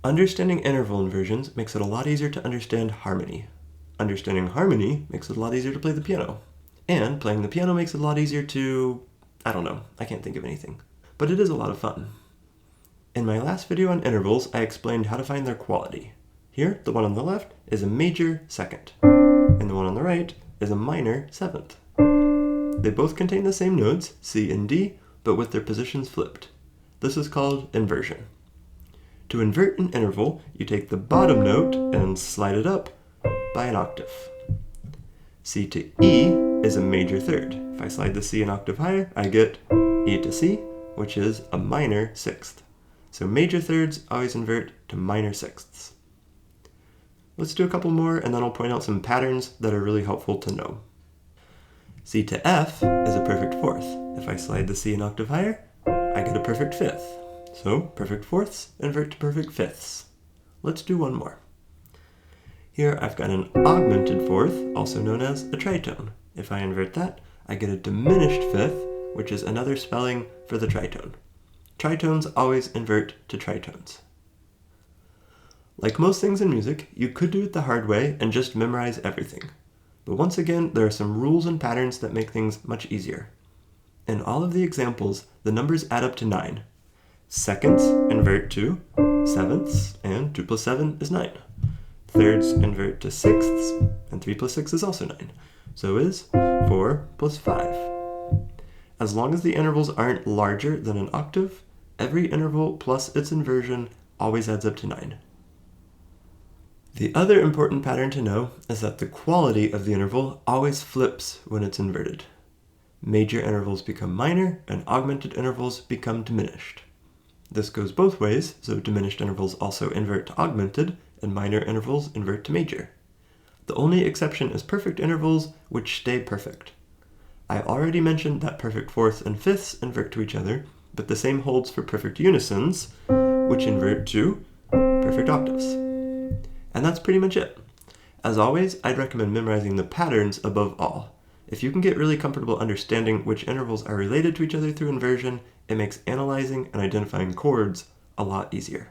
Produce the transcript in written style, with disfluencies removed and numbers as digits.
Understanding interval inversions makes it a lot easier to understand harmony. Understanding harmony makes it a lot easier to play the piano. And playing the piano makes it a lot easier to... I don't know, I can't think of anything. But it is a lot of fun. In my last video on intervals, I explained how to find their quality. Here, the one on the left is a major second, and the one on the right is a minor seventh. They both contain the same notes, C and D, but with their positions flipped. This is called inversion. To invert an interval, you take the bottom note and slide it up by an octave. C to E is a major third. If I slide the C an octave higher, I get E to C, which is a minor sixth. So major thirds always invert to minor sixths. Let's do a couple more, and then I'll point out some patterns that are really helpful to know. C to F is a perfect fourth. If I slide the C an octave higher, I get a perfect fifth. So perfect fourths invert to perfect fifths. Let's do one more. Here I've got an augmented fourth, also known as a tritone. If I invert that, I get a diminished fifth, which is another spelling for the tritone. Tritones always invert to tritones. Like most things in music, you could do it the hard way and just memorize everything. But once again, there are some rules and patterns that make things much easier. In all of the examples, the numbers add up to 9. Seconds invert to sevenths, and 2 plus 7 is 9. Thirds invert to sixths, and 3 plus 6 is also 9. So is 4 plus 5. As long as the intervals aren't larger than an octave, every interval plus its inversion always adds up to 9. The other important pattern to know is that the quality of the interval always flips when it's inverted. Major intervals become minor, and augmented intervals become diminished. This goes both ways, so diminished intervals also invert to augmented, and minor intervals invert to major. The only exception is perfect intervals, which stay perfect. I already mentioned that perfect fourths and fifths invert to each other, but the same holds for perfect unisons, which invert to perfect octaves. And that's pretty much it. As always, I'd recommend memorizing the patterns above all. If you can get really comfortable understanding which intervals are related to each other through inversion, it makes analyzing and identifying chords a lot easier.